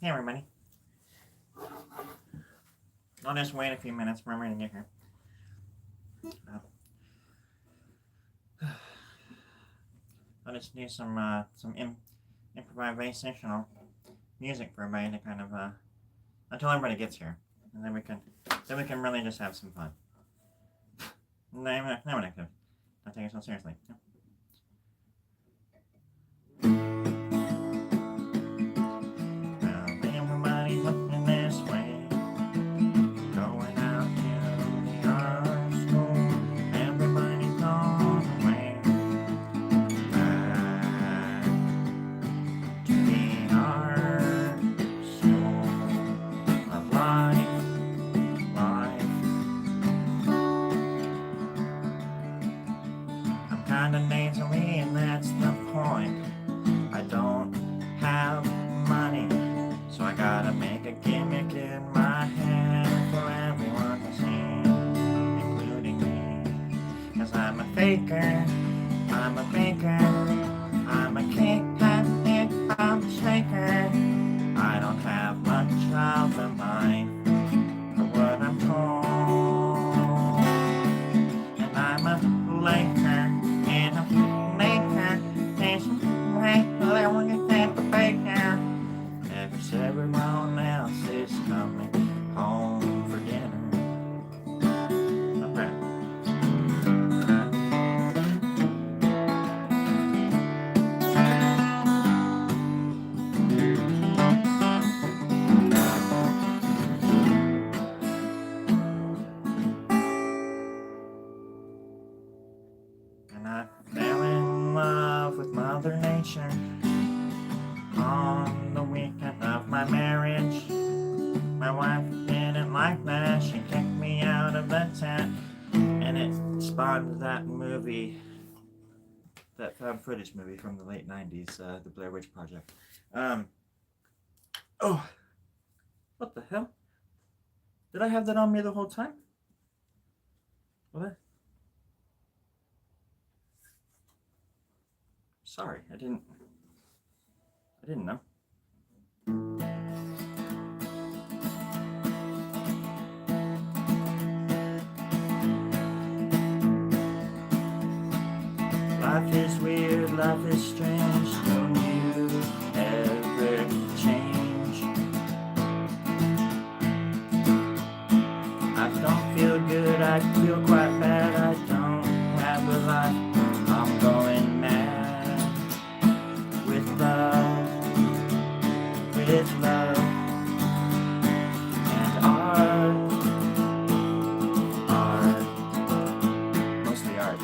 Hey everybody. I'll just wait a few minutes for everybody to get here. I'll just do some improvisational music for everybody to kind of until everybody gets here, and then we can really just have some fun. No, I'm not gonna take it so seriously. Well, everybody's looking this way, going out to the art school. Everybody's on the way back to the art school of life. I'm kinda nasally, and that's the point. I don't have money, so I gotta make a gimmick in my head for everyone to see, including me. 'Cause I'm a faker, I'm a baker, I'm a cake I'm a shaker. I don't have much of a mind for what I'm told, and I'm a laker and a maker. There's a way I want to take a baker. Because everyone else is coming home for dinner. Okay. And I fell in love with Mother Nature on the weekend of my marriage. My wife didn't like that. She kicked me out of the tent, and it spawned that movie, that found footage movie from the late 90s, the Blair Witch Project. Oh, what the hell? Did I have that on me the whole time? What? Sorry, I didn't know. Life is weird, life is strange. Don't you ever change? I don't feel good, I feel quite bad. I don't have a life. I'm going mad with love, and art, mostly art.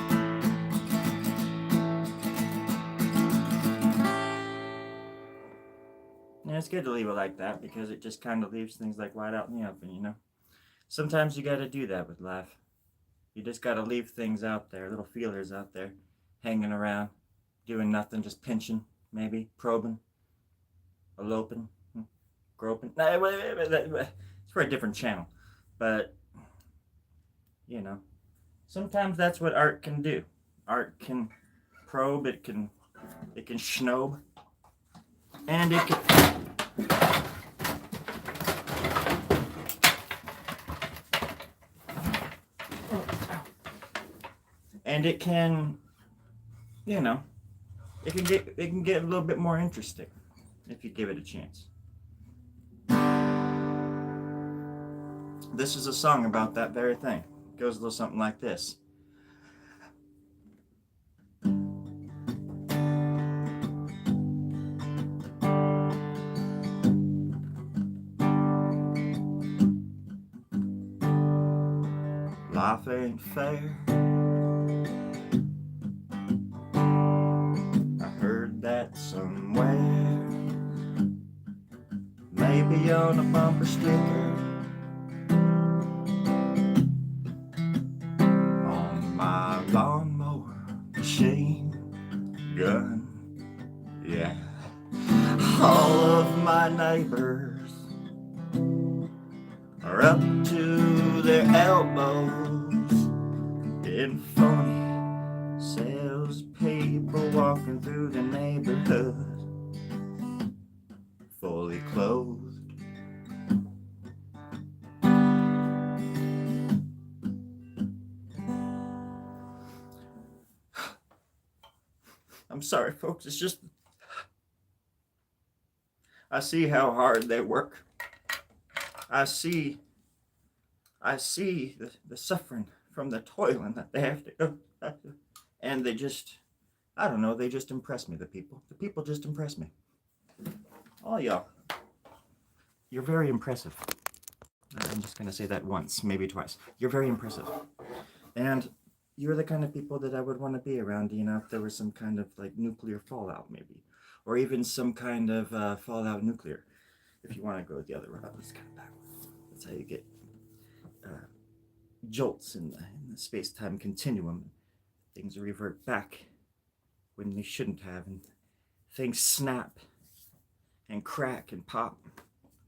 And it's good to leave it like that, because it just kind of leaves things like wide out in the open, you know? Sometimes you gotta do that with life. You just gotta leave things out there, little feelers out there, hanging around, doing nothing, just pinching, maybe, probing, eloping, groping. It's for a different channel. But, you know, sometimes that's what art can do. Art can probe, it can schnobe, and it can... And it can, you know, it can get a little bit more interesting if you give it a chance. This is a song about that very thing. It goes a little something like this. Life ain't fair. I heard that somewhere. Maybe on a bumper sticker on my lawnmower machine gun. Yeah. All of my neighbors are up to their elbows in phony salespeople walking through the neighborhood, fully clothed I'm sorry, folks. It's just I see how hard they work. I see the suffering from the toiling that they have to go. And they just, I don't know, they just impress me, the people. The people just impress me. All y'all, you're very impressive. I'm just going to say that once, maybe twice. You're very impressive. And you're the kind of people that I would want to be around, you know, if there was some kind of like nuclear fallout, maybe. Or even some kind of fallout nuclear. If you want to go the other route, it's kind of backwards. That's how you get jolts in the space-time continuum. Things revert back when they shouldn't have, and things snap and crack and pop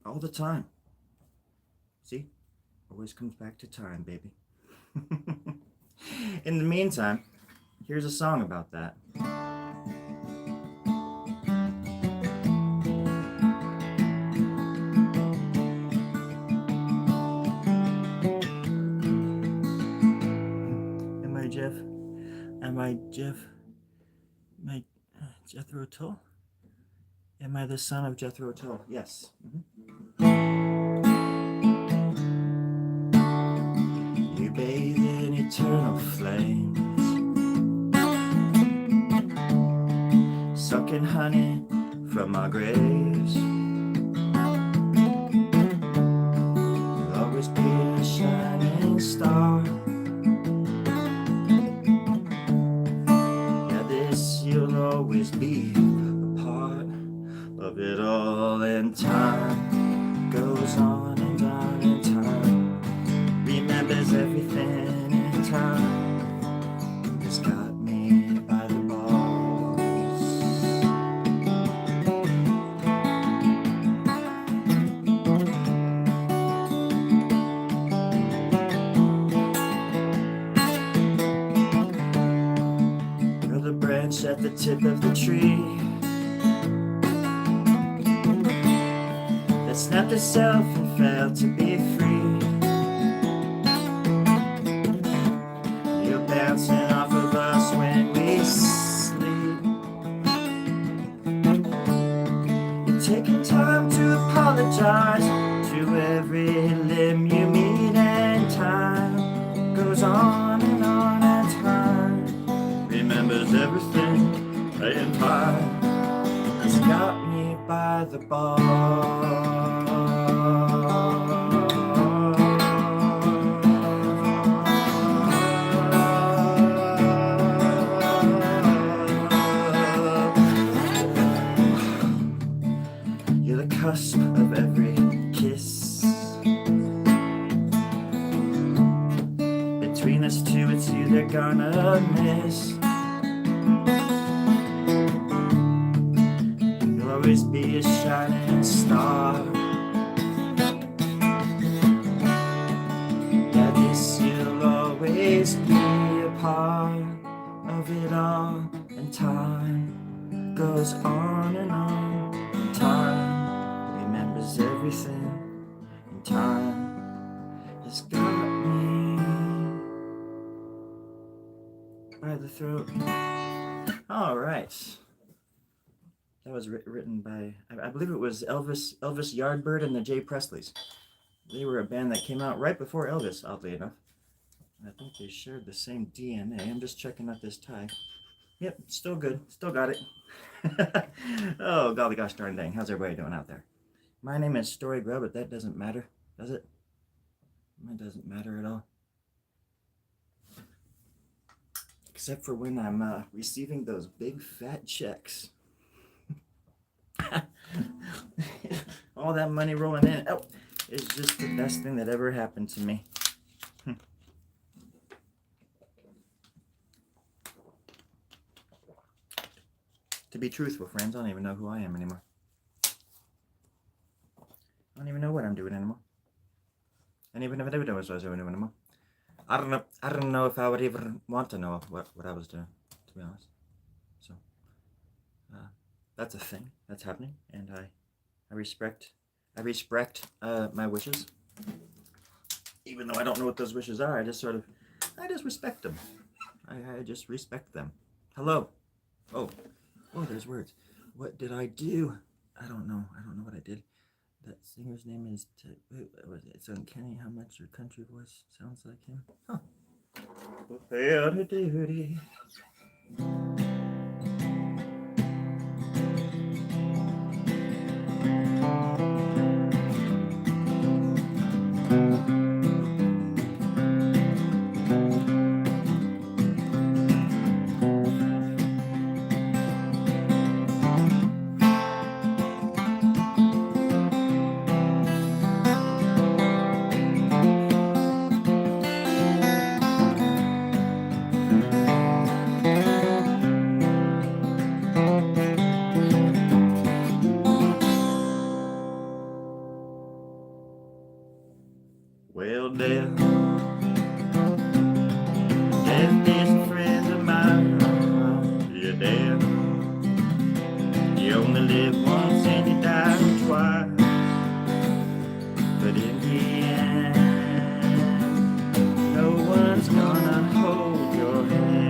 all the time. See? Always comes back to time, baby. In the meantime, here's a song about that. Am I Jethro Tull? Am I the son of Jethro Tull? Yes. You bathe in eternal flames, sucking honey from our graves. You'll always be a shining star. You'll always be a part of it all, and time goes on and on, and time remembers everything, and time has got me by the balls. You're the branch at the tip of the tree that snapped itself and failed to be free. You're bouncing off of us when we sleep. You're taking time to apologize to every limb you meet, and time goes on and on, and time remembers everything, and time has got me by the balls. You're the cusp of every kiss. Between us two, it's you they're gonna miss. You'll always be a shining star. Yeah, this you'll always be a part of it all, and time goes on and on, and time remembers everything, and time has got me by the throat. All right. That was written by, I believe it was Elvis Yardbird and the Jay Presleys. They were a band that came out right before Elvis, oddly enough. I think they shared the same DNA. I'm just checking out this tie. Yep, still good. Still got it. Oh, golly gosh darn dang. How's everybody doing out there? My name is Storie Grubb, but that doesn't matter, does it? It doesn't matter at all. Except for when I'm receiving those big fat checks. All that money rolling in, oh, is just the best thing that ever happened to me. To be truthful, friends, I don't even know who I am anymore. I don't even know what I'm doing anymore. And even if I do know what I was doing anymore, I don't know if I would even want to know what I was doing, to be honest. So that's a thing that's happening, and I respect my wishes. Even though I don't know what those wishes are, I just respect them. I just respect them. Hello. Oh, Oh, there's words. What did I do? I don't know. I don't know what I did. That singer's name is. It's uncanny how much your country voice sounds like him. Huh. Well, Dale, death is a friend of mine. Yeah, Dale, you only live once and you die twice. But in the end, no one's gonna hold your hand.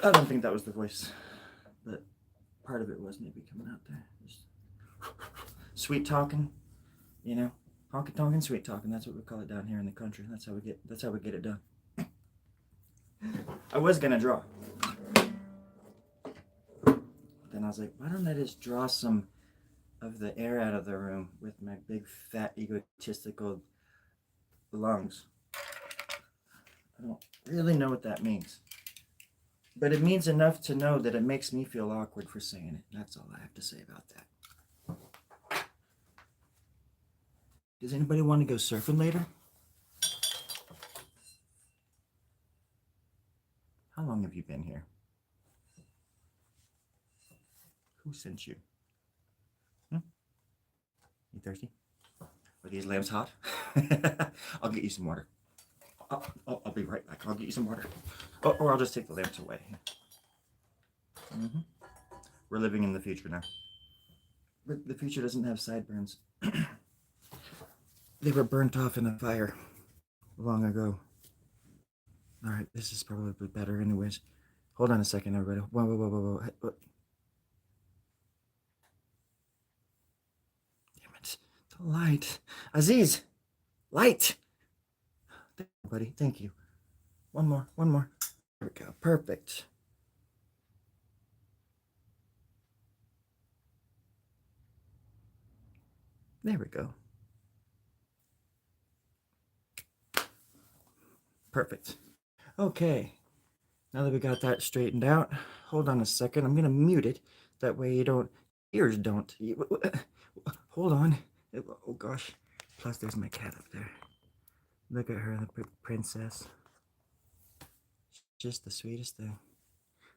I don't think that was the voice, but part of it was maybe coming out there. Just sweet talking, you know, honky tonkin' sweet talking. That's what we call it down here in the country. That's how we get it done. I was gonna draw, then I was like, why don't I just draw some of the air out of the room with my big fat egotistical lungs? I don't really know what that means. But it means enough to know that it makes me feel awkward for saying it. That's all I have to say about that. Does anybody want to go surfing later? How long have you been here? Who sent you? You thirsty? Are these lamps hot? I'll get you some water. I'll be right back. I'll get you some water. Or I'll just take the lamps away. We're living in the future now. But the future doesn't have sideburns. They were burnt off in a fire long ago. Alright, this is probably better anyways. Hold on a second, everybody. Whoa. Damn it. The light. Aziz! Light! Thank you, buddy. Thank you. One more. There we go. Perfect. There we go. Perfect. Okay. Now that we got that straightened out, hold on a second. I'm going to mute it. That way ears don't. Hold on. Oh gosh. Plus there's my cat up there. Look at her, the princess. Just the sweetest thing.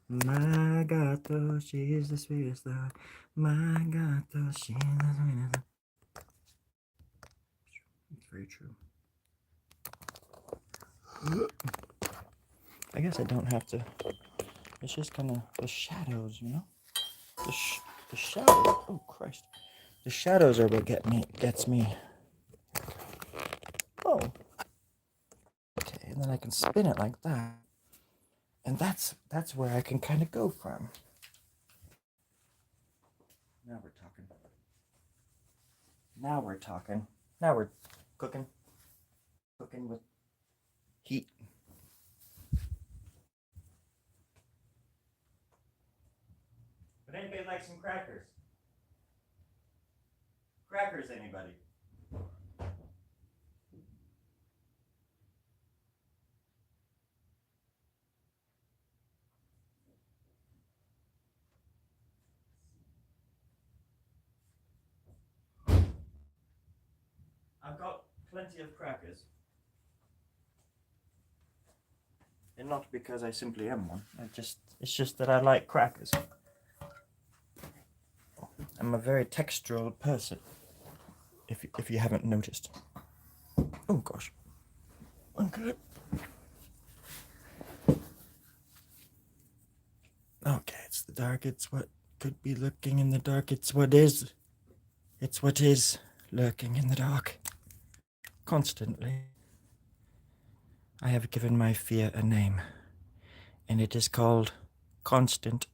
My gato, she is the sweetest thing. My gato, she is the sweetest thing. It's very true. I guess I don't have to. It's just kind of the shadows, you know? The shadows. Oh, Christ. The shadows are what gets me. Oh. Okay, and then I can spin it like that. And that's where I can kind of go from. Now we're talking. Now we're cooking. Cooking with heat. Would anybody like some crackers? Crackers, anybody? I've got plenty of crackers. And not because I simply am one. It's just that I like crackers. I'm a very textural person. If you haven't noticed. Oh gosh. Okay. Okay, it's the dark. It's what could be lurking in the dark. It's what is. It's what is lurking in the dark. Constantly. I have given my fear a name, and it is called Constant.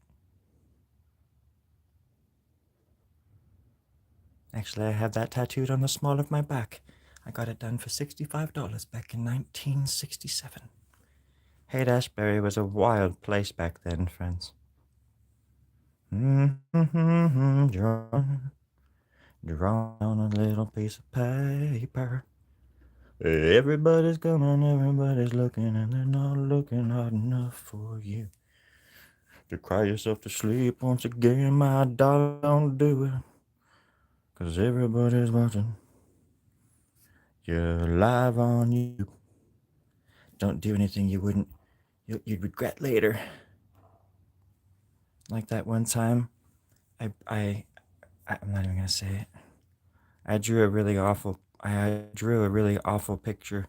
Actually, I have that tattooed on the small of my back. I got it done for $65 back in 1967. Haight-Ashbury was a wild place back then, friends. Drawn on a little piece of paper. Everybody's coming, everybody's looking, and they're not looking hard enough for you. To cry yourself to sleep once again, my darling, don't do it. 'Cause everybody's watching. You're live on YouTube. Don't do anything you'd regret later. Like that one time, I'm not even gonna say it. I drew a really awful picture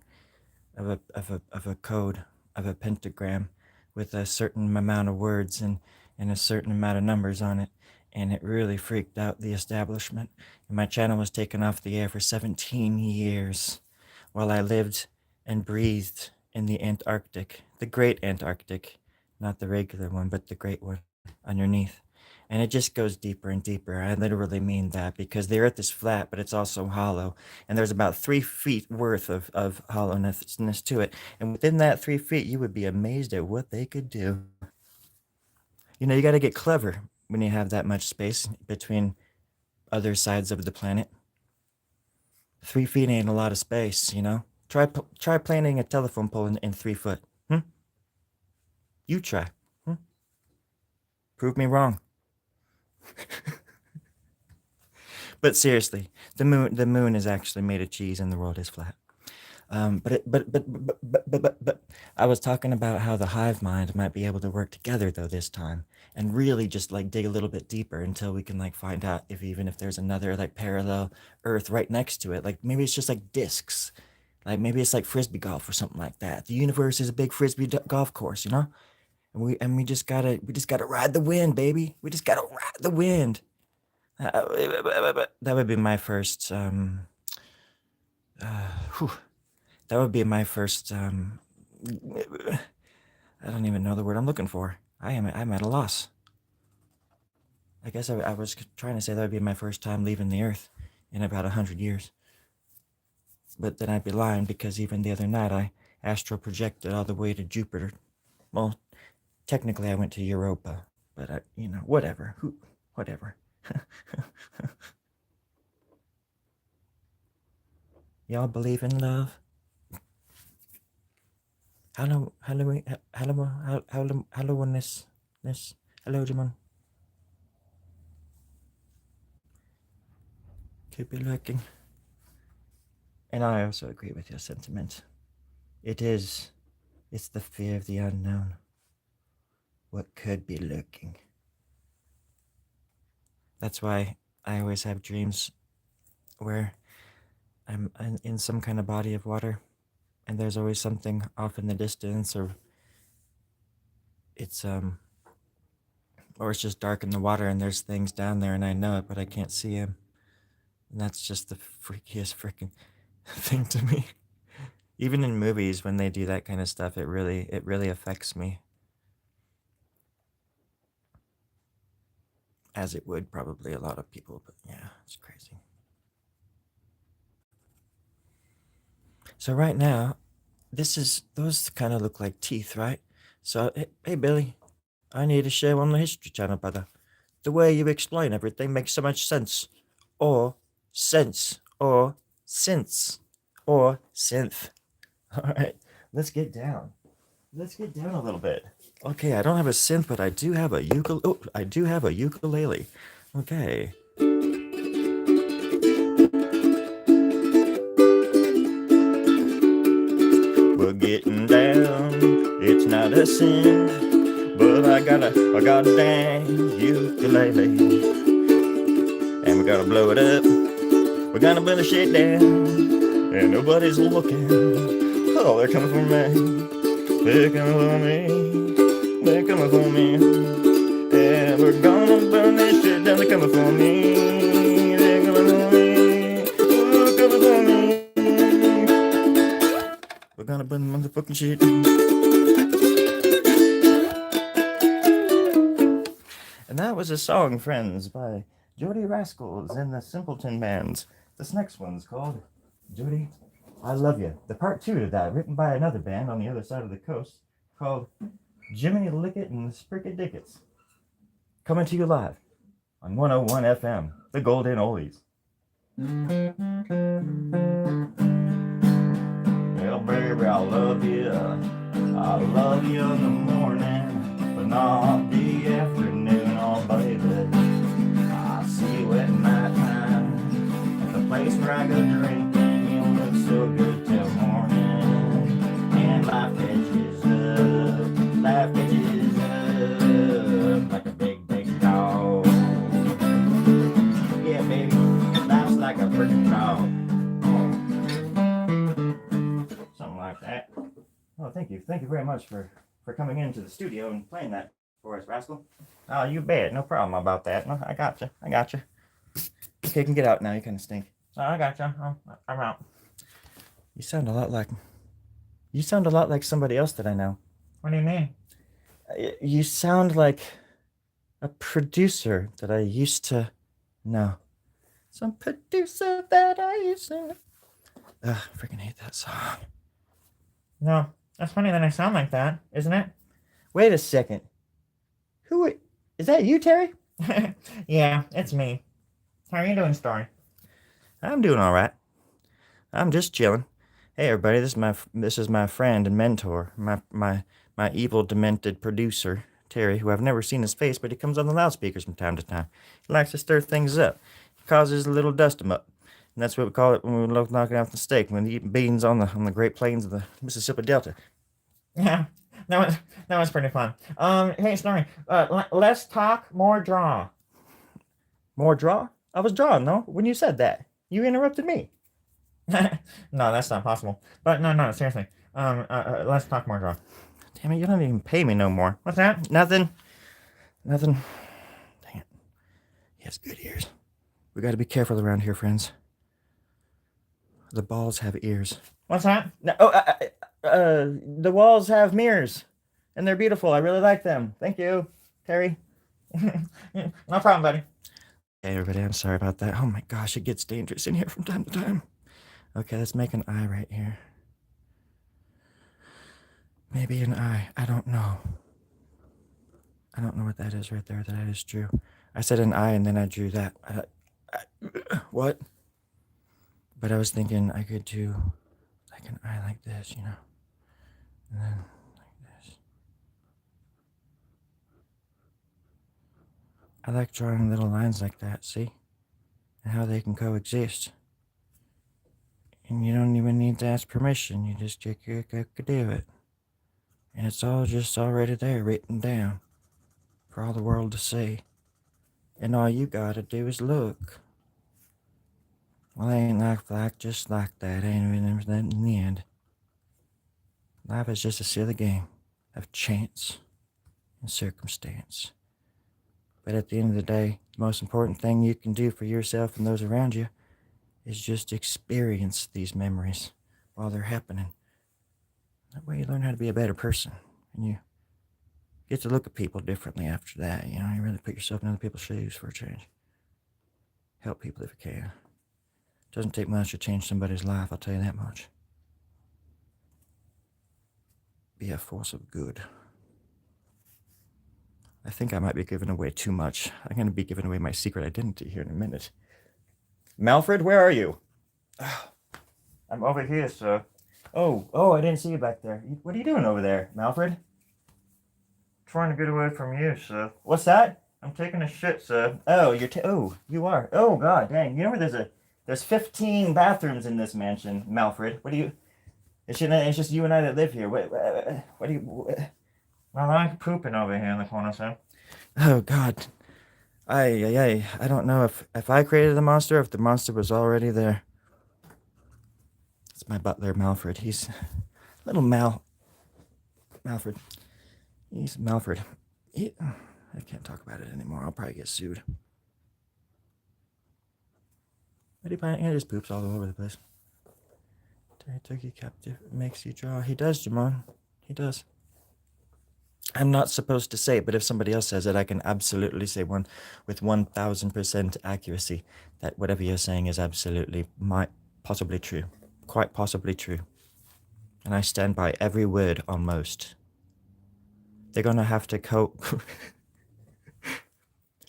of a code, of a pentagram with a certain amount of words and a certain amount of numbers on it, and it really freaked out the establishment. And my channel was taken off the air for 17 years while I lived and breathed in the Antarctic, the great Antarctic, not the regular one, but the great one underneath. And it just goes deeper and deeper. I literally mean that, because the earth is flat, but it's also hollow. And there's about 3 feet worth of hollowness to it. And within that 3 feet, you would be amazed at what they could do. You know, you got to get clever when you have that much space between other sides of the planet. 3 feet ain't a lot of space, you know? Try planting a telephone pole in 3 foot. You try. Prove me wrong. But seriously, the moon is actually made of cheese and the world is flat. But I was talking about how the hive mind might be able to work together though this time, and really just like dig a little bit deeper until we can like find out if there's another like parallel Earth right next to it. Like maybe it's just like discs, like maybe it's like frisbee golf or something like that. The universe is a big frisbee golf course, you know. And we just gotta ride the wind, baby. We just gotta ride the wind. That would be my first. That would be my first. I don't even know the word I'm looking for. I'm at a loss. I guess I was trying to say that would be my first time leaving the Earth in about 100 years. But then I'd be lying, because even the other night I astral projected all the way to Jupiter. Well, technically I went to Europa, but whatever. Whatever. Y'all believe in love? Hello, Jimon. Could be lurking. And I also agree with your sentiment. It's the fear of the unknown. What could be lurking? That's why I always have dreams where I'm in some kind of body of water, and there's always something off in the distance, or it's just dark in the water and there's things down there and I know it, but I can't see them. And that's just the freakiest freaking thing to me. Even in movies, when they do that kind of stuff, it really affects me. As it would probably a lot of people, but yeah, it's crazy. So right now, those kind of look like teeth, right? So, hey Billy, I need to share on the History Channel, brother. The way you explain everything makes so much sense. Or sense. Or synth. Or synth. All right, let's get down. Let's get down a little bit. Okay, I don't have a synth, but I do have a ukulele. Okay. We're getting down. It's not a synth, but I got a dang ukulele, and we gotta blow it up. We're gonna build a shit down, and nobody's looking. Oh, they're coming for me. They're coming for me. They're coming for me. Yeah, we're gonna burn this shit down. They're coming for me. They're coming for me. They're coming for me. We're gonna burn the motherfucking shit. And that was a song, friends, by Jody Rascals and the Simpleton Bands. This next one's called Jody, I Love You. The part 2 to that, written by another band on the other side of the coast, called Jiminy Lickett and the Sprickadickets. Coming to you live on 101 FM, the Golden Oldies. Well, baby, I love you. I love you in the morning, but not the afternoon, oh baby. I see you at night time at the place where I go drinking. You look so good till morning, and life catches up like a big, big dog. Yeah, baby, life's like a freaking dog. Something like that. Oh, thank you very much for coming into the studio and playing that for us, Rascal. Oh, you bet. No problem about that. No, I got you. Okay, you can get out now. You kind of stink. Oh, I got you. Oh, I'm out. You sound a lot like somebody else that I know. What do you mean? You sound like a producer that I used to know. Some producer that I used to know. Ugh, I freaking hate that song. No, that's funny that I sound like that, isn't it? Wait a second. Who is that? You, Terry? Yeah, it's me. How are you doing, Storie? I'm doing all right. I'm just chilling. Hey, everybody, this is my friend and mentor, my evil, demented producer, Terry, who I've never seen his face, but he comes on the loudspeakers from time to time. He likes to stir things up. He causes a little dust 'em up. And that's what we call it when we're knocking out the steak, when we eat beans on the Great Plains of the Mississippi Delta. Yeah, that was pretty fun. Hey, Storie, let's talk more draw. More draw? I was drawing, though, when you said that. You interrupted me. No, that's not possible. But no, seriously. Let's talk more draw. Damn it, you don't even pay me no more. What's that? Nothing. Dang it. He has good ears. We gotta be careful around here, friends. The balls have ears. What's that? No, the walls have mirrors, and they're beautiful. I really like them. Thank you, Terry. No problem, buddy. Hey, everybody, I'm sorry about that. Oh my gosh, it gets dangerous in here from time to time. Okay, let's make an eye right here. Maybe an eye. I don't know. I don't know what that is right there that I just drew. I said an eye and then I drew that. What? But I was thinking I could do like an eye like this, you know? And then like this. I like drawing little lines like that, see? And how they can coexist. And you don't even need to ask permission. You just could do it. And it's all just already there, written down for all the world to see. And all you gotta do is look. Well, it ain't like just like that, ain't it, in the end. Life is just a silly game of chance and circumstance. But at the end of the day, the most important thing you can do for yourself and those around you is just experience these memories while they're happening. That way you learn how to be a better person, and you get to look at people differently after that. You know, you really put yourself in other people's shoes for a change. Help people if you can. It doesn't take much to change somebody's life, I'll tell you that much. Be a force of good. I think I might be giving away too much. I'm going to be giving away my secret identity here in a minute. Malfred, where are you? I'm over here, sir. Oh, I didn't see you back there. What are you doing over there, Malfred? Trying to get away from you, sir. What's that? I'm taking a shit, sir. Oh, you are. Oh, God, dang. You know there's 15 bathrooms in this mansion, Malfred. What do you... It's just you and I that live here. What do you... Well, I like pooping over here in the corner, sir. Oh, God. I don't know if I created the monster or if the monster was already there. It's my butler, Malfred. He's... Little Malfred. He's Malfred. I can't talk about it anymore. I'll probably get sued. What do you find? He just poops all over the place. Turkey captive makes you draw. He does, Jamon. He does. I'm not supposed to say it, but if somebody else says it, I can absolutely say with 1,000% accuracy that whatever you're saying is absolutely possibly true. Quite possibly true. And I stand by every word almost. They're gonna have to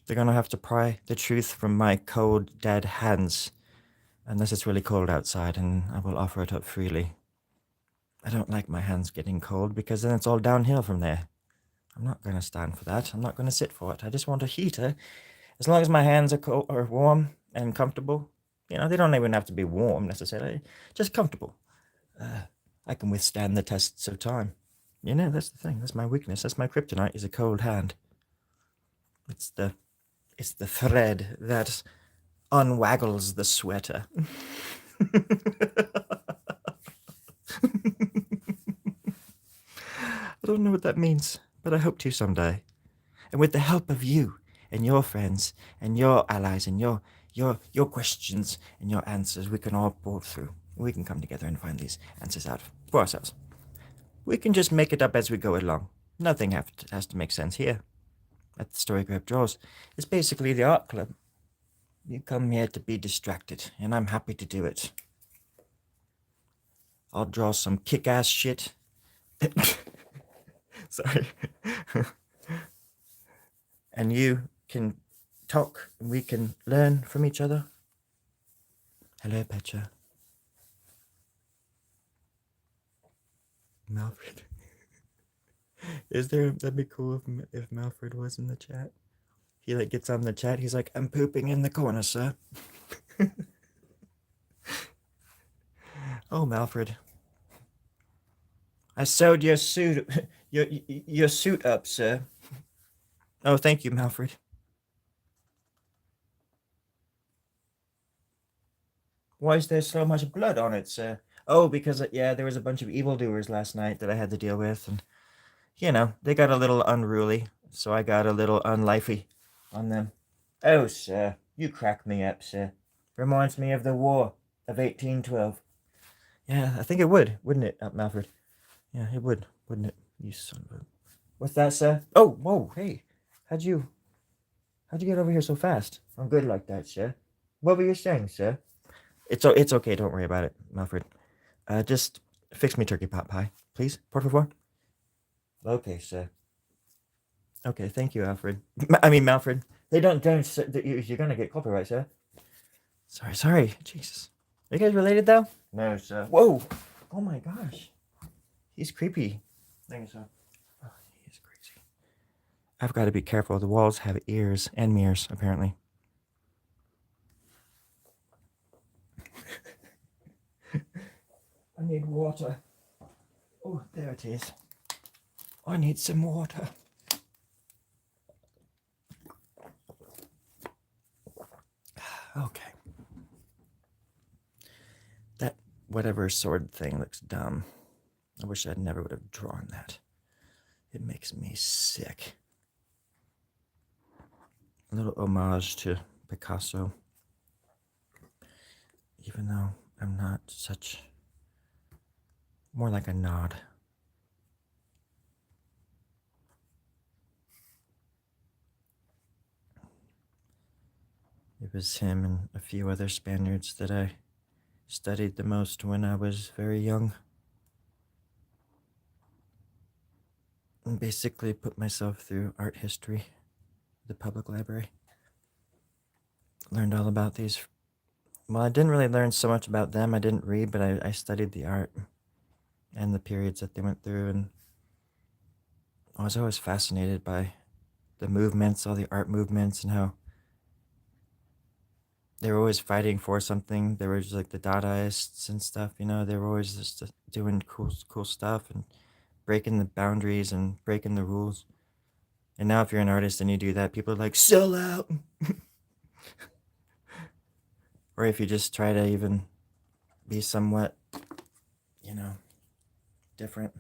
they're gonna have to pry the truth from my cold, dead hands. Unless it's really cold outside, and I will offer it up freely. I don't like my hands getting cold because then it's all downhill from there. I'm not going to stand for that. I'm not going to sit for it. I just want a heater. As long as my hands are warm and comfortable, they don't even have to be warm necessarily, just comfortable. I can withstand the tests of time. That's the thing. That's my weakness. That's my kryptonite, is a cold hand. It's the thread that unwaggles the sweater. I don't know what that means, but I hope to someday. And with the help of you and your friends and your allies and your questions and your answers, we can all pull through. We can come together and find these answers out for ourselves. We can just make it up as we go along. Nothing has to make sense here. At the Storie Grubb Draws, it's basically the art club. You come here to be distracted, and I'm happy to do it. I'll draw some kick-ass shit. Sorry. And you can talk, and we can learn from each other. Hello, Petra. Malfred. That'd be cool if Malfred was in the chat. He gets on the chat, he's like, I'm pooping in the corner, sir. Oh, Malfred. I sewed your suit your suit up, sir. Oh, thank you, Malfred. Why is there so much blood on it, sir? Oh, because, there was a bunch of evildoers last night that I had to deal with, and, they got a little unruly, so I got a little unlifey on them. Oh, sir, you crack me up, sir. Reminds me of the War of 1812. Yeah, I think it would, wouldn't it, Malfred? Yeah, it would, wouldn't it? You son of a... What's that, sir? Oh, whoa, hey. How'd you get over here so fast? I'm good like that, sir. What were you saying, sir? It's okay, don't worry about it, Malfred. Just fix me turkey pot pie, please, por favor. Okay, sir. Okay, thank you, Alfred. Malfred. They don't, you're gonna get copyright, sir. Sorry, Jesus. Are you guys related, though? No, sir. Whoa! Oh my gosh. He's creepy. Thank you, sir. Oh, he is crazy. I've got to be careful. The walls have ears and mirrors, apparently. I need water. Oh, there it is. I need some water. Okay. That whatever sword thing looks dumb. I wish I never would have drawn that. It makes me sick. A little homage to Picasso. Even though I'm not such... More like a nod. It was him and a few other Spaniards that I studied the most when I was very young. And basically put myself through art history, the public library. Learned all about these. Well, I didn't really learn so much about them. I didn't read, but I studied the art and the periods that they went through. And I was always fascinated by the movements, all the art movements, and how they were always fighting for something. They were just like the Dadaists and stuff, they were always just doing cool stuff and breaking the boundaries and breaking the rules. And now if you're an artist and you do that, people are like, sell out. Or if you just try to even be somewhat, different.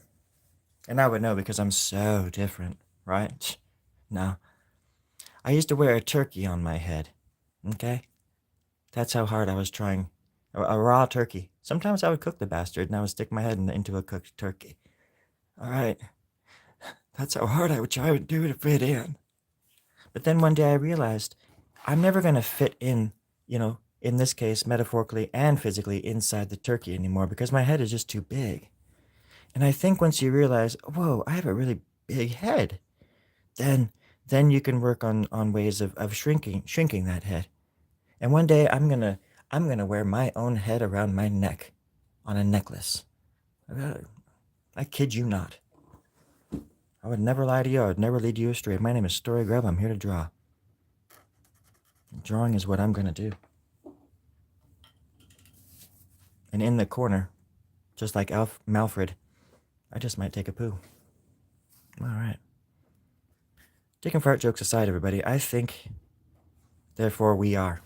And I would know because I'm so different, right? No, I used to wear a turkey on my head. Okay? That's how hard I was trying. A raw turkey. Sometimes I would cook the bastard and I would stick my head into a cooked turkey. All right. That's how hard I would try to do to fit in. But then one day I realized I'm never going to fit in, in this case, metaphorically and physically inside the turkey anymore because my head is just too big. And I think once you realize, whoa, I have a really big head, then you can work on ways of shrinking that head. And one day I'm gonna wear my own head around my neck on a necklace. I kid you not. I would never lie to you. I would never lead you astray. My name is Storie Grubb. I'm here to draw. Drawing is what I'm gonna do. And in the corner, just like Malfred, I just might take a poo. All right. Dick and fart jokes aside, everybody, I think, therefore we are.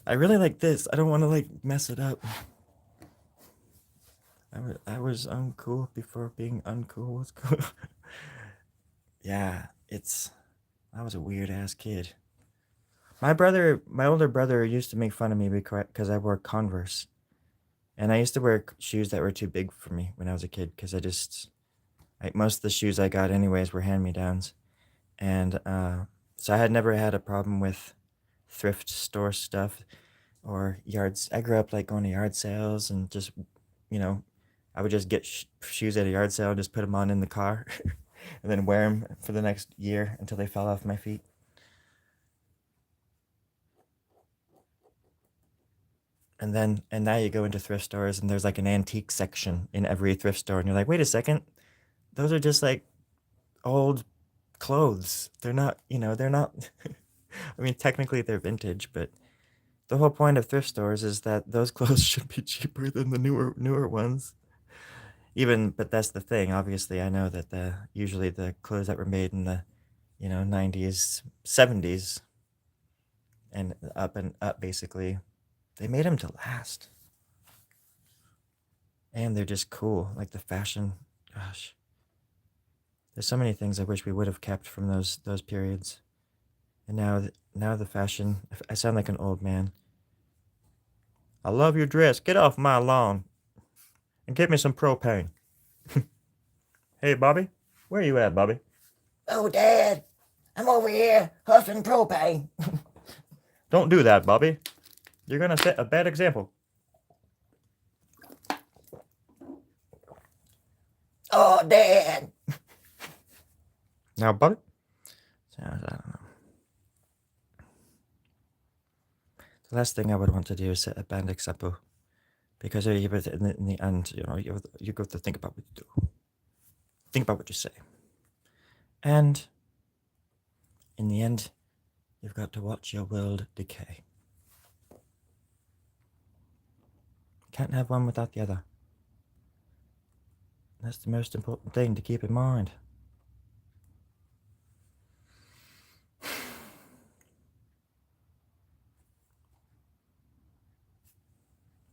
I really like this. I don't want to mess it up. I was uncool before being uncool was cool. Yeah, I was a weird ass kid. My older brother used to make fun of me because I wore Converse. And I used to wear shoes that were too big for me when I was a kid because most of the shoes I got anyways were hand-me-downs. And so I had never had a problem with thrift store stuff or yards. I grew up going to yard sales and just, I would just get shoes at a yard sale and just put them on in the car and then wear them for the next year until they fell off my feet. And now you go into thrift stores and there's an antique section in every thrift store and you're like, wait a second, those are just old clothes. They're not, they're not. I mean, technically they're vintage, but the whole point of thrift stores is that those clothes should be cheaper than the newer ones. But that's the thing. Obviously, I know that usually the clothes that were made in the 90s, 70s, and up basically, they made them to last. And they're just cool, like the fashion. Gosh, there's so many things I wish we would have kept from those periods. And now the fashion. I sound like an old man. I love your dress. Get off my lawn and get me some propane. Hey, Bobby, where you at, Bobby? Oh, Dad, I'm over here huffing propane. Don't do that, Bobby. You're gonna set a bad example. Oh, Dad. Now, Bobby. I don't know. The last thing I would want to do is set a bad example, because in the end, you got to think about what you do. Think about what you say. And in the end, you've got to watch your world decay. Can't have one without the other. That's the most important thing to keep in mind.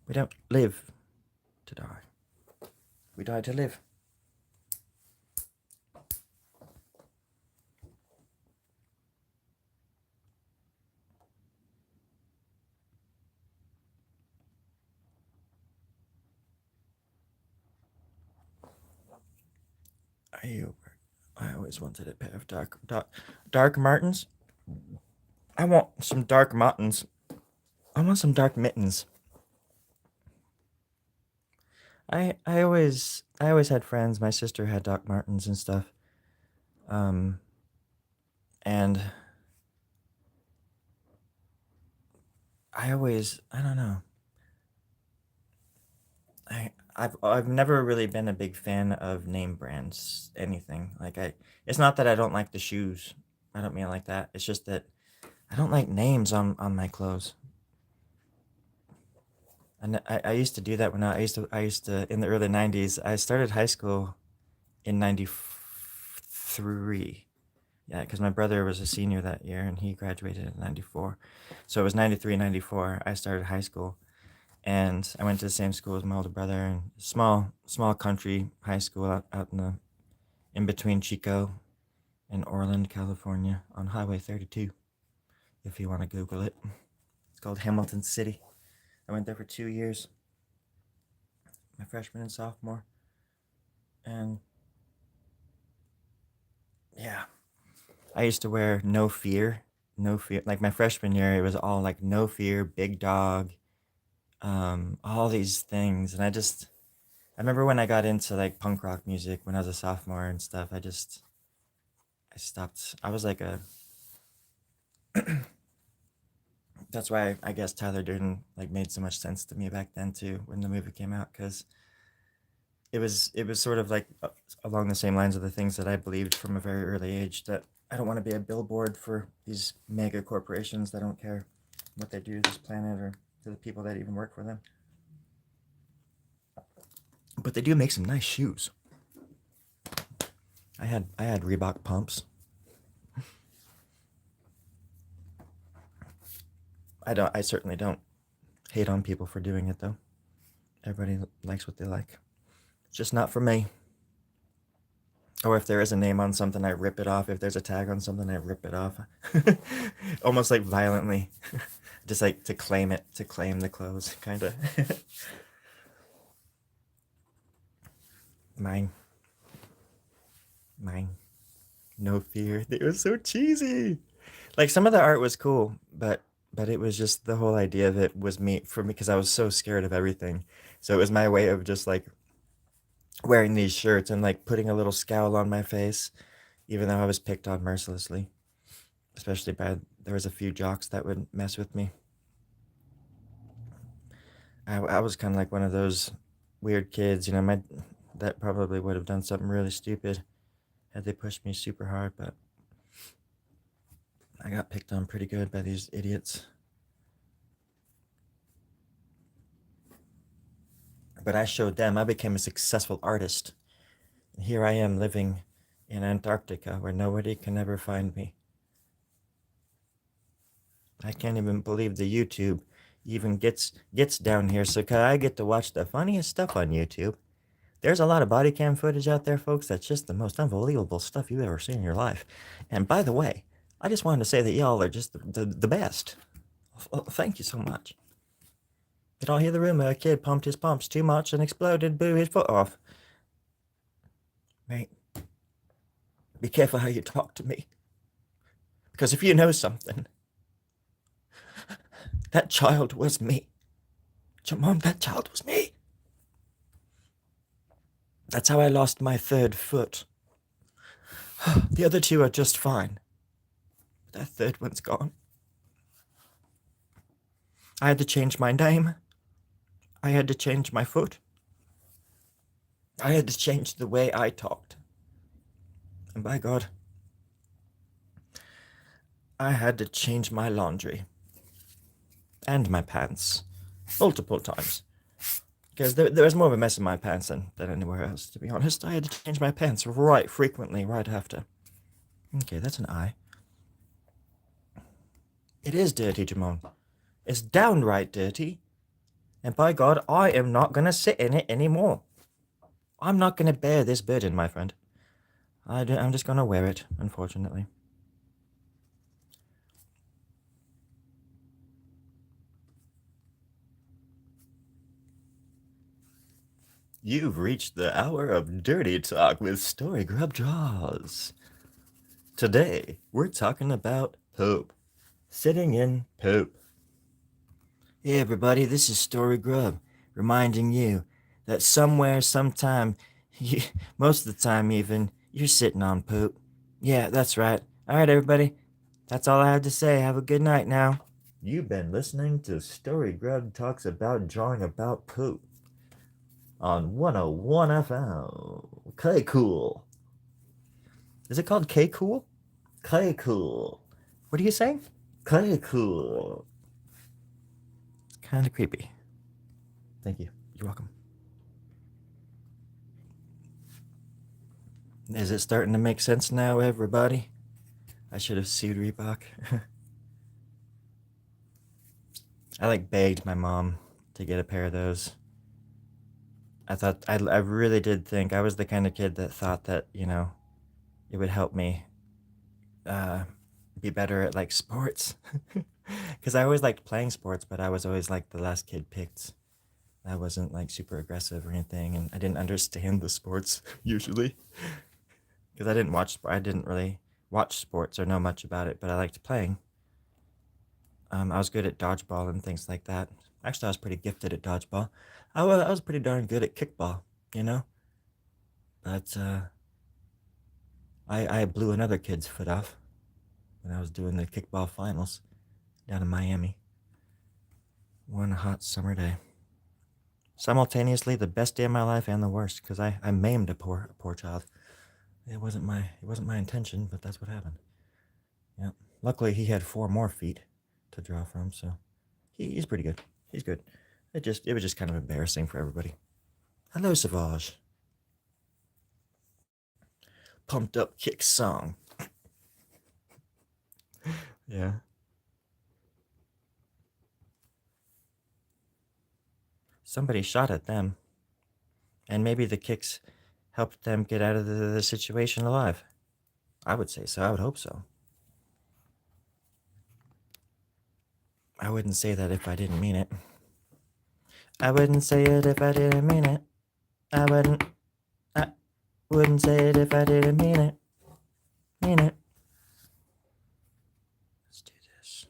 We don't live to die. We die to live. I always wanted a pair of dark Martens. I want some dark Martens. I want some dark mittens. I always had friends. My sister had Doc Martens and stuff. And I don't know. I've never really been a big fan of name brands, anything. It's not that I don't like the shoes. I don't mean it like that. It's just that I don't like names on my clothes. And I used to do that when I used to in the early 90s. I started high school in 93. Yeah, because my brother was a senior that year and he graduated in 94. So it was 93, 94. I started high school. And I went to the same school as my older brother, and small country high school out in between Chico and Orland, California, on Highway 32. If you want to Google it, it's called Hamilton City. I went there for 2 years, my freshman and sophomore, and yeah, I used to wear no fear, no fear. Like my freshman year, it was all like no fear, big dog, all these things, and I remember when I got into like punk rock music when I was a sophomore and stuff. I stopped. I was like a. That's why I guess Tyler Durden like made so much sense to me back then too when the movie came out, because it was sort of like along the same lines of the things that I believed from a very early age, that I don't want to be a billboard for these mega corporations that don't care what they do to this planet or to the people that even work for them. But they do make some nice shoes. I had Reebok pumps. I certainly don't hate on people for doing it though. Everybody likes what they like. It's just not for me. Or if there is a name on something, I rip it off. If there's a tag on something, I rip it off. Almost like violently. Just like to claim it, to claim the clothes, kind of. Mine. Mine. No fear. They were so cheesy. Like some of the art was cool, but it was just the whole idea of it was me for me because I was so scared of everything. So it was my way of just like wearing these shirts and like putting a little scowl on my face, even though I was picked on mercilessly. Especially by there was a few jocks that would mess with me. I was kind of like one of those weird kids, you know. My that probably would have done something really stupid had they pushed me super hard, but I got picked on pretty good by these idiots. But I showed them I became a successful artist. And here I am living in Antarctica where nobody can ever find me. I can't even believe the YouTube even gets down here. So I get to watch the funniest stuff on YouTube. There's a lot of body cam footage out there, folks. That's just the most unbelievable stuff you've ever seen in your life. And by the way, I just wanted to say that y'all are just the best. Thank you so much. Did all hear the rumor a kid pumped his pumps too much and exploded, blew his foot off? Mate, be careful how you talk to me. Because if you know something, that child was me. Jamon, that child was me. That's how I lost my third foot. The other two are just fine. That third one's gone. I had to change my name. I had to change my foot. I had to change the way I talked. And by God, I had to change my laundry. And my pants. Multiple times. Because there was more of a mess in my pants than anywhere else, to be honest. I had to change my pants right frequently, right after. Okay, that's an I. It is dirty, Jamon. It's downright dirty. And by God, I am not going to sit in it anymore. I'm not going to bear this burden, my friend. I'm just going to wear it, unfortunately. You've reached the hour of dirty talk with Storie Grubb Draws. Today, we're talking about poop. Sitting in poop. Hey everybody, this is Storie Grubb, reminding you that somewhere, sometime, most of the time even, you're sitting on poop. Yeah, that's right. Alright everybody, that's all I have to say. Have a good night now. You've been listening to Storie Grubb Talks About Drawing About Poop on 101 FM. K Cool. Is it called K Cool? K Cool. What are you saying? K Cool. It's kind of creepy. Thank you. You're welcome. Is it starting to make sense now, everybody? I should have sued Reebok. I like begged my mom to get a pair of those. I really did think I was the kind of kid that thought that, it would help me uh, be better at like sports. Because I always liked playing sports, but I was always like the last kid picked. I wasn't like super aggressive or anything, and I didn't understand the sports usually because I didn't really watch sports or know much about it, but I liked playing. I was good at dodgeball and things like that. Actually, I was pretty gifted at dodgeball. I was pretty darn good at kickball, you know. But I blew another kid's foot off when I was doing the kickball finals down in Miami one hot summer day. Simultaneously, the best day of my life and the worst, because I maimed a poor child. It wasn't my intention, but that's what happened. Yeah. Luckily, he had 4 more feet to draw from, so he's pretty good. He's good. It was just kind of embarrassing for everybody. Hello, Savage. Pumped up kick song. Yeah. Somebody shot at them, and maybe the kicks helped them get out of the situation alive. I would say so. I would hope so. I wouldn't say that if I didn't mean it. I wouldn't say it if I didn't mean it. I wouldn't say it if I didn't mean it. Mean it. Let's do this.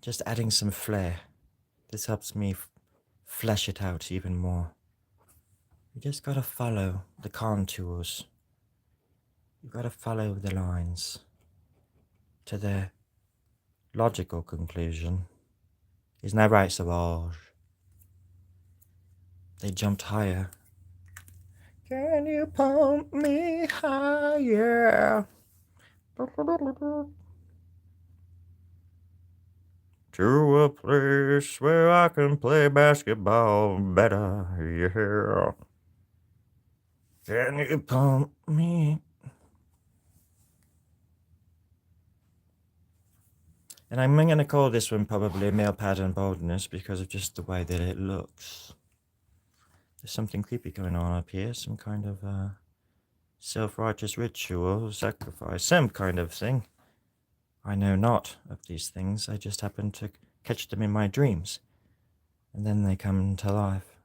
Just adding some flair. This helps me flesh it out even more. You just gotta follow the contours. You gotta follow the lines to their logical conclusion. Isn't that right, Savage? They jumped higher. Can you pump me higher? To a place where I can play basketball better, yeah. Can you pump me? And I'm going to call this one probably male pattern baldness because of just the way that it looks. There's something creepy going on up here, some kind of self-righteous ritual, sacrifice, some kind of thing. I know not of these things, I just happen to catch them in my dreams, and then they come to life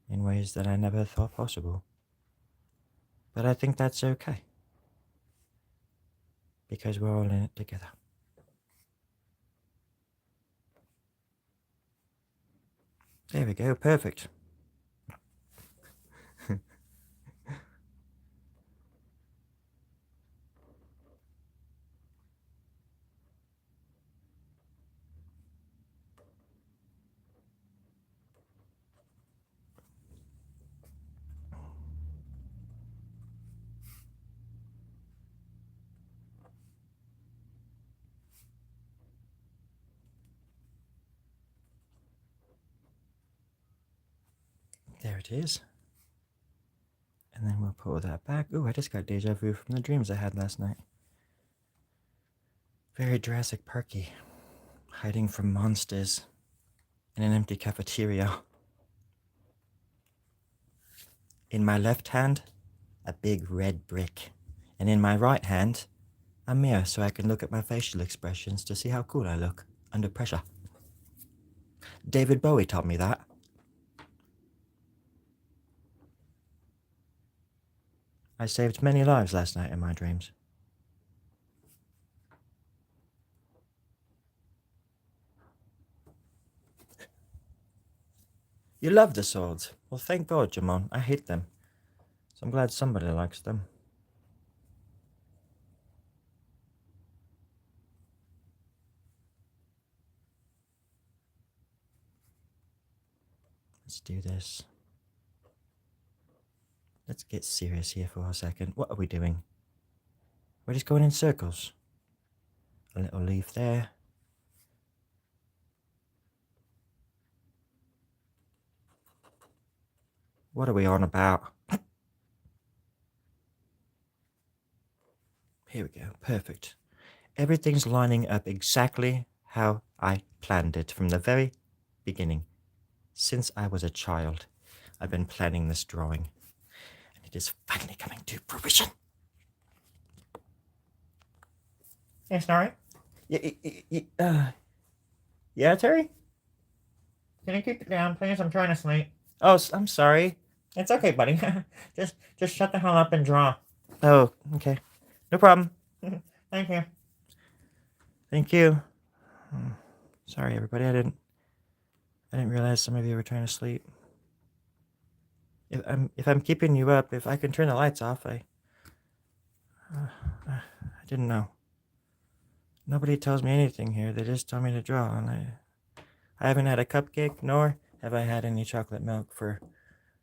in ways that I never thought possible. But I think that's okay, because we're all in it together. There we go, perfect. There it is. And then we'll pull that back. Ooh, I just got deja vu from the dreams I had last night. Very Jurassic Parky. Hiding from monsters in an empty cafeteria. In my left hand, a big red brick. And in my right hand, a mirror so I can look at my facial expressions to see how cool I look under pressure. David Bowie taught me that. I saved many lives last night in my dreams. You love the swords. Well, thank God, Jamon. I hate them. So I'm glad somebody likes them. Let's do this. Let's get serious here for a second. What are we doing? We're just going in circles. A little leaf there. What are we on about? Here we go. Perfect. Everything's lining up exactly how I planned it from the very beginning. Since I was a child, I've been planning this drawing, and it is finally coming to fruition. Hey, Storie? Yeah, Terry? Can you keep it down, please? I'm trying to sleep. Oh, I'm sorry. It's okay, buddy. just shut the hell up and draw. Oh, okay. No problem. Thank you. Thank you. Sorry, everybody. I didn't realize some of you were trying to sleep. If I'm keeping you up, if I can turn the lights off, I didn't know. Nobody tells me anything here. They just tell me to draw, and I haven't had a cupcake, nor have I had any chocolate milk for,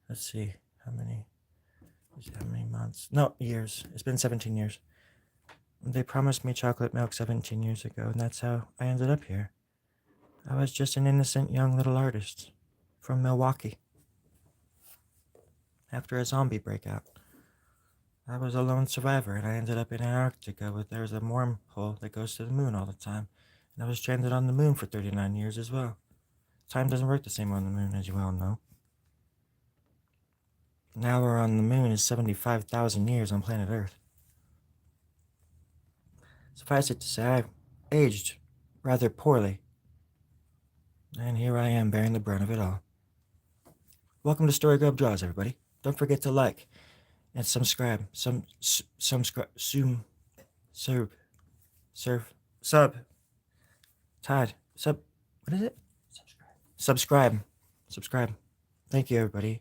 let's see, how many months? No, years. It's been 17 years. They promised me chocolate milk 17 years ago, and that's how I ended up here. I was just an innocent young little artist from Milwaukee. After a zombie breakout, I was a lone survivor, and I ended up in Antarctica where there's a wormhole that goes to the moon all the time. And I was stranded on the moon for 39 years as well. Time doesn't work the same on the moon, as you well know. An hour on the moon is 75,000 years on planet Earth. Suffice it to say, I've aged rather poorly. And here I am bearing the brunt of it all. Welcome to Storie Grubb Draws, everybody. Don't forget to like and subscribe. What is it? Subscribe. Thank you, everybody.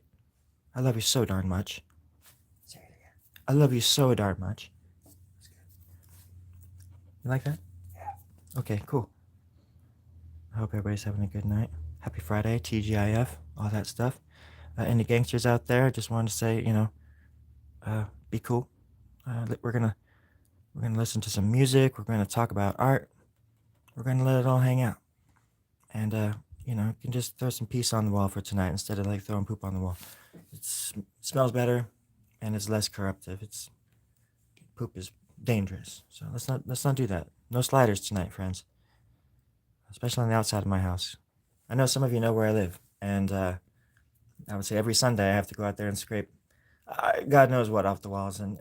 I love you so darn much. Say it again. I love you so darn much. That's good. You like that? Yeah. Okay, cool. I hope everybody's having a good night. Happy Friday, TGIF, all that stuff. Any gangsters out there, just wanted to say, be cool. We're gonna listen to some music. We're gonna talk about art. We're gonna let it all hang out. And you can just throw some peace on the wall for tonight instead of like throwing poop on the wall. It smells better, and it's less corruptive. Poop is dangerous, so let's not do that. No sliders tonight, friends. Especially on the outside of my house. I know some of you know where I live, and I would say every Sunday I have to go out there and scrape God knows what off the walls, and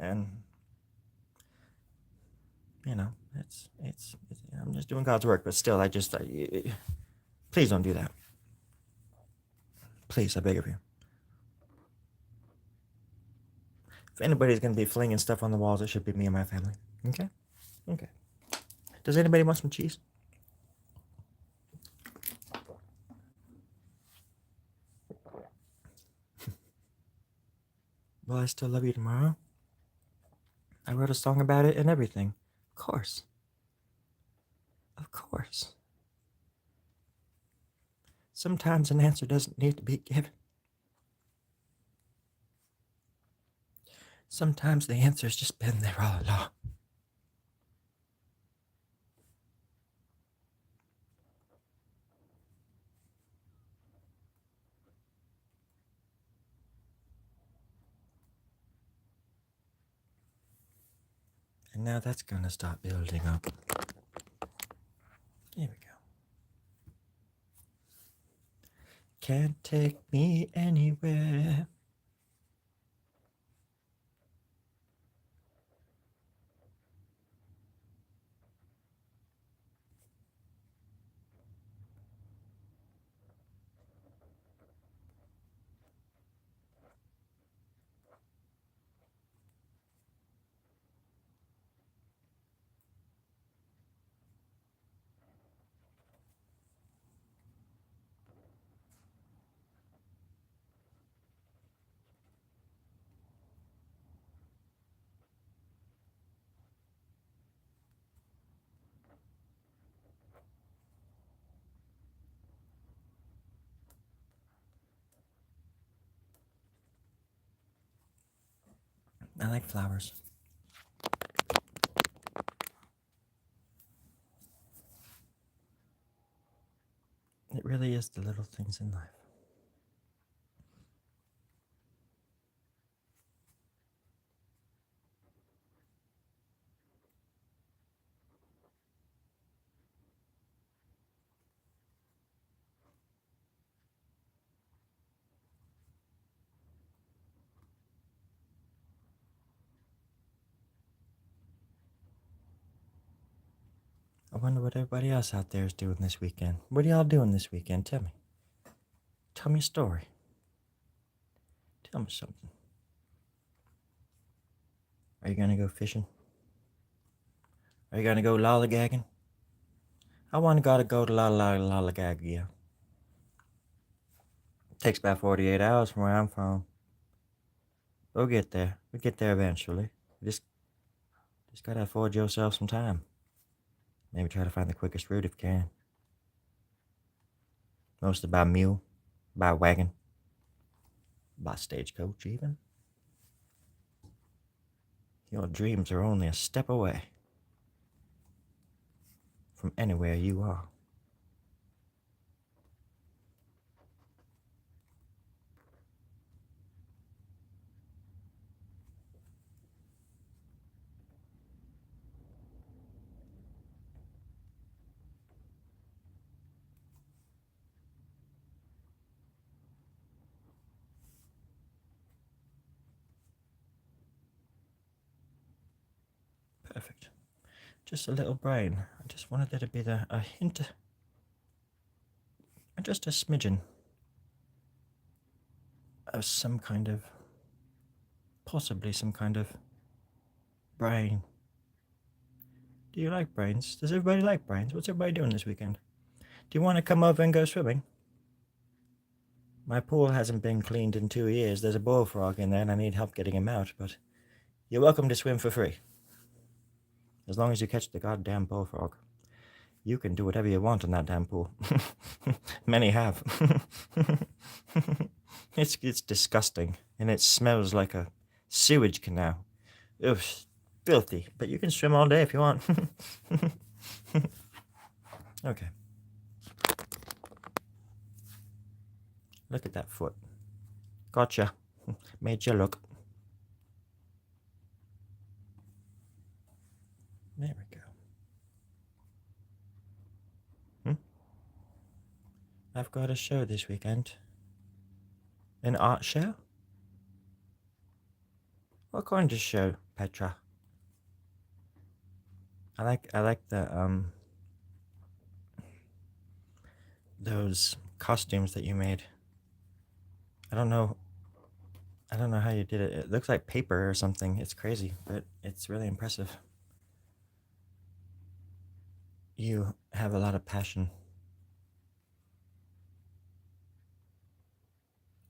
it's I'm just doing God's work, but still, please don't do that. Please, I beg of you. If anybody's gonna be flinging stuff on the walls, it should be me and my family. Okay. Does anybody want some cheese? Will I still love you tomorrow? I wrote a song about it and everything. Of course. Sometimes an answer doesn't need to be given. Sometimes the answer's just been there all along. And now that's gonna stop building up. Here we go. Can't take me anywhere. I like flowers. It really is the little things in life. I wonder what everybody else out there is doing this weekend. What are y'all doing this weekend? Tell me. Tell me a story. Tell me something. Are you gonna go fishing? Are you gonna go lollygagging? I want to go to lollygag, yeah. Takes about 48 hours from where I'm from. We'll get there. We'll get there eventually. Just gotta afford yourself some time. Maybe try to find the quickest route if you can. Mostly by mule, by wagon, by stagecoach even. Your dreams are only a step away from anywhere you are. Perfect. Just a little brain. I just wanted there to be a hint, just a smidgen of some kind of, possibly some kind of brain. Do you like brains? Does everybody like brains? What's everybody doing this weekend? Do you want to come over and go swimming? My pool hasn't been cleaned in 2 years. There's a bullfrog in there and I need help getting him out, but you're welcome to swim for free. As long as you catch the goddamn bullfrog. You can do whatever you want in that damn pool. Many have. It's disgusting, and it smells like a sewage canal. Ugh, filthy. But you can swim all day if you want. Okay. Look at that foot. Gotcha. Made you look. There we go. I've got a show this weekend. An art show? What kind of show, Petra? I like the those costumes that you made. I don't know how you did it. It looks like paper or something. It's crazy, but it's really impressive. You have a lot of passion.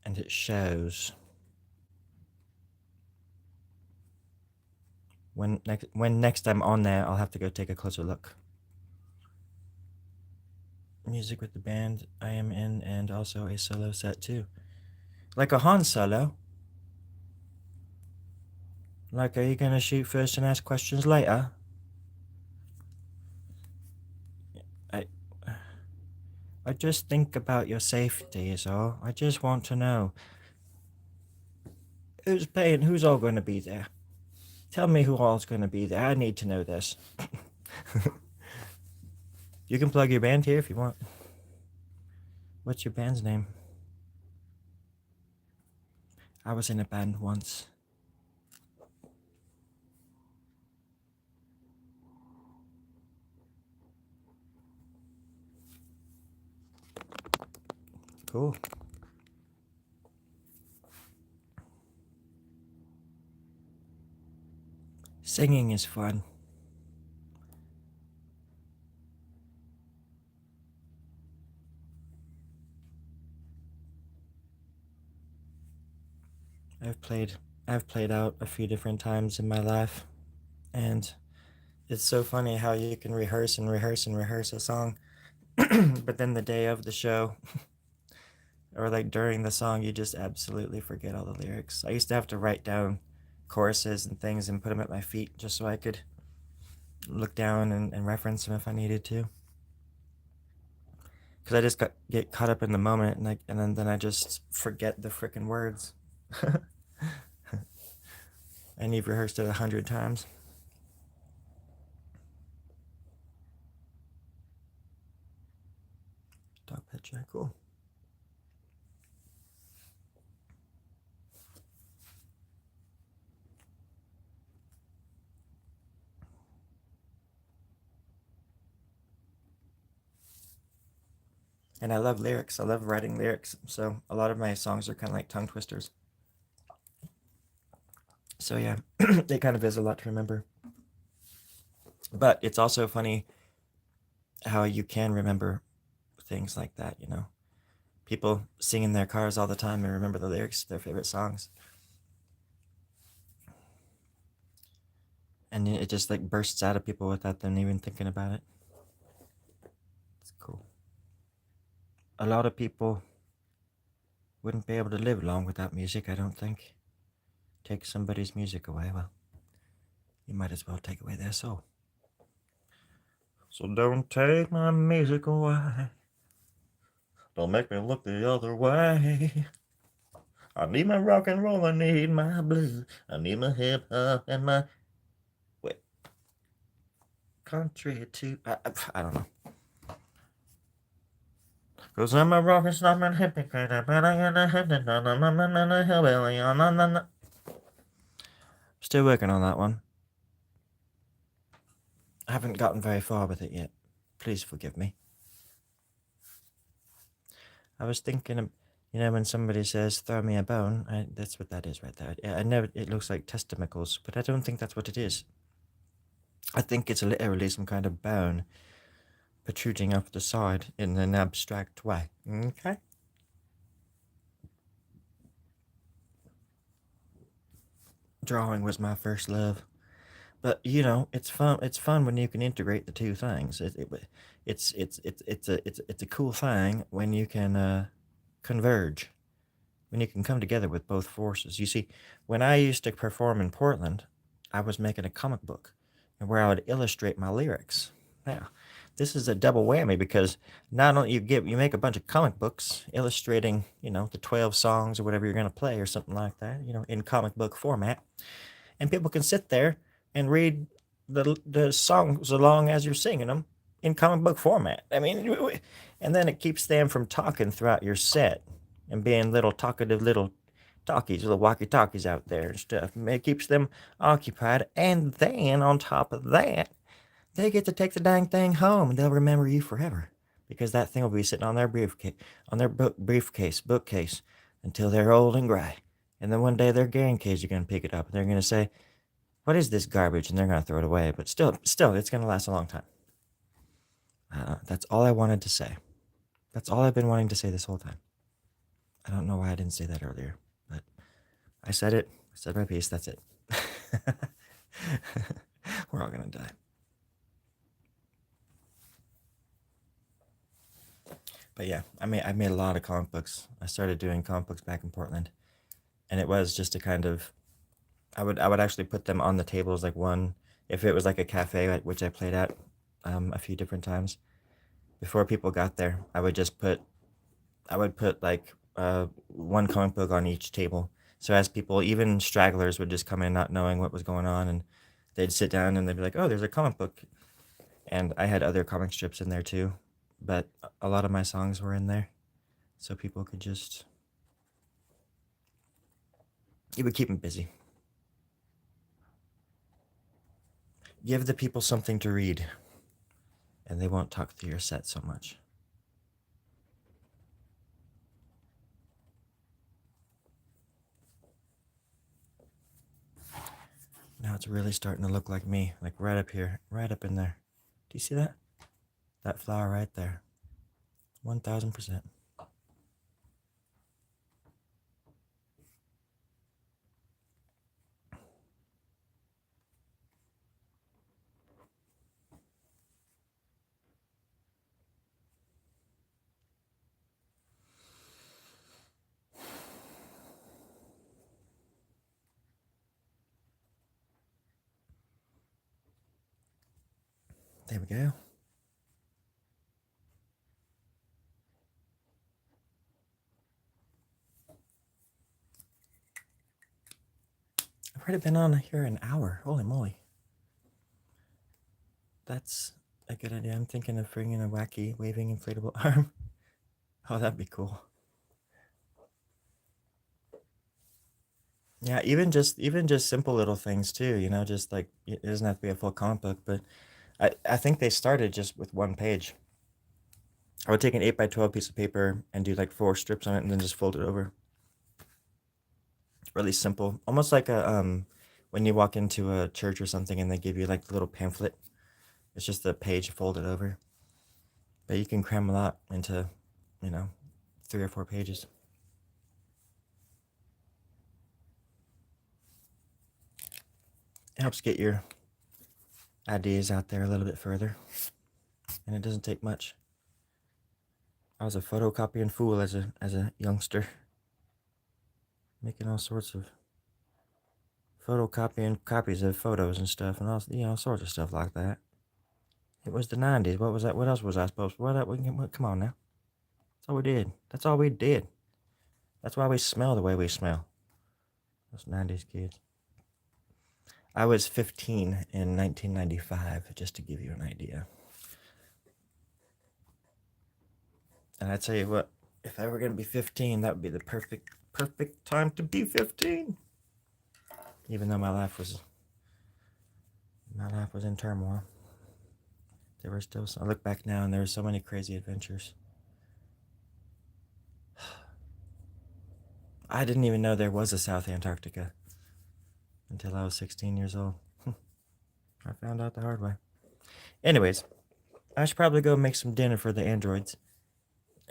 And it shows. When next I'm on there, I'll have to go take a closer look. Music with the band I am in, and also a solo set too. Like a Han solo. Like, are you gonna shoot first and ask questions later? I just think about your safety is all. I just want to know. Who's paying? Who's all gonna be there? Tell me who all's gonna be there. I need to know this. You can plug your band here if you want. What's your band's name? I was in a band once. Cool. Singing is fun. I've played out a few different times in my life, and it's so funny how you can rehearse and rehearse and rehearse a song, but then the day of the show, or like during the song, you just absolutely forget all the lyrics. I used to have to write down choruses and things and put them at my feet just so I could look down and reference them if I needed to. Because I just get caught up in the moment, and then I just forget the frickin' words. And you've rehearsed it 100 times. Dog picture, cool. And I love lyrics. I love writing lyrics. So a lot of my songs are kind of like tongue twisters. So yeah, it kind of is a lot to remember. But it's also funny how you can remember things like that, you know. People sing in their cars all the time and remember the lyrics to their favorite songs. And it just like bursts out of people without them even thinking about it. It's cool. A lot of people wouldn't be able to live long without music, I don't think. Take somebody's music away, well, you might as well take away their soul. So don't take my music away. Don't make me look the other way. I need my rock and roll, I need my blues, I need my hip hop and my wait, country too. I don't know. Cause I'm a rock and stop and hippie critter, but I got a hillbilly on. Still working on that one. I haven't gotten very far with it yet. Please forgive me. I was thinking of, you know, when somebody says, throw me a bone, that's what that is right there. I know it looks like testicles, but I don't think that's what it is. I think it's literally some kind of bone protruding off the side in an abstract way. Okay? Drawing was my first love. But you know, it's fun. It's fun when you can integrate the two things. It's a cool thing when you can converge, when you can come together with both forces. You see, when I used to perform in Portland, I was making a comic book, and where I would illustrate my lyrics. Now, this is a double whammy because not only you make a bunch of comic books illustrating, you know, the 12 songs or whatever you're gonna play or something like that, you know, in comic book format, and people can sit there and read the songs along as you're singing them in comic book format. I mean, and then it keeps them from talking throughout your set and being little talkative little talkies, little walkie talkies out there and stuff. It keeps them occupied, and then on top of that, they get to take the dang thing home and they'll remember you forever because that thing will be sitting on their bookcase until they're old and gray. And then one day their grandkids are going to pick it up and they're going to say, what is this garbage? And they're going to throw it away. But still, it's going to last a long time. That's all I wanted to say. That's all I've been wanting to say this whole time. I don't know why I didn't say that earlier, but I said it. I said my piece. That's it. We're all going to die. But yeah, I made a lot of comic books. I started doing comic books back in Portland, and it was just a kind of I would actually put them on the tables like one if it was like a cafe which I played at a few different times before people got there. I would put like one comic book on each table. So as people, even stragglers, would just come in not knowing what was going on, and they'd sit down and they'd be like, "Oh, there's a comic book," and I had other comic strips in there too, but a lot of my songs were in there, so people could just it would keep them busy. Give the people something to read, and they won't talk through your set so much. Now it's really starting to look like me, like right up here, right up in there. Do you see that? That flower right there. 1000%. There we go. I've already been on here an hour. Holy moly. That's a good idea. I'm thinking of bringing a wacky waving inflatable arm. Oh, that'd be cool. Yeah, even just simple little things too, you know, just like it doesn't have to be a full comic book, but I think they started just with one page. I would take an 8x12 piece of paper and do like 4 strips on it and then just fold it over. Really simple. Almost like a when you walk into a church or something and they give you like a little pamphlet. It's just a page folded over. But you can cram a lot into, 3 or 4 pages. It helps get your ideas out there a little bit further. And it doesn't take much. I was a photocopying fool as a youngster. Making all sorts of photocopying copies of photos and stuff and all sorts of stuff like that. It was the 90s. What was that? What else was I supposed to? Come on now. That's all we did. That's all we did. That's why we smell the way we smell. Those 90s kids. I was 15 in 1995, just to give you an idea. And I tell you what, if I were going to be 15, that would be the perfect time to be 15. Even though my life was in turmoil. There were still I look back now and there were so many crazy adventures. I didn't even know there was a South Antarctica until I was 16 years old. I found out the hard way. Anyways, I should probably go make some dinner for the androids.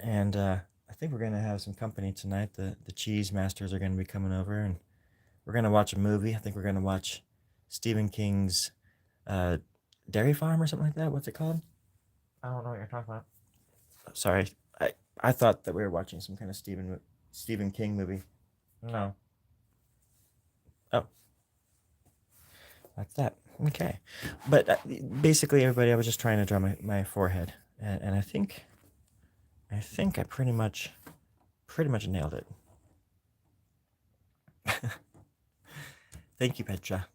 And I think we're going to have some company tonight. The cheese masters are going to be coming over and we're going to watch a movie. I think we're going to watch Stephen King's Dairy Farm or something like that. What's it called? I don't know what you're talking about. Sorry. I thought that we were watching some kind of Stephen King movie. No. Oh. That's that. Okay. But basically, everybody, I was just trying to draw my forehead. And I think I pretty much nailed it. Thank you, Petra.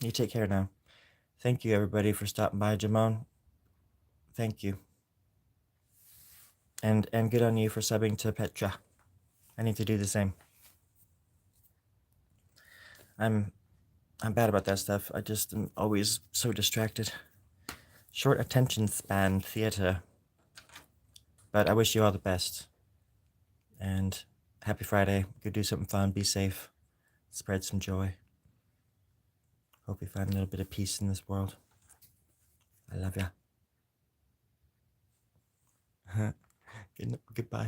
You take care now. Thank you, everybody, for stopping by. Jamon, thank you. And good on you for subbing to Petra. I need to do the same. I'm bad about that stuff. I just am always so distracted. Short attention span theater. But I wish you all the best. And happy Friday. Go do something fun. Be safe. Spread some joy. Hope you find a little bit of peace in this world. I love ya. Goodbye.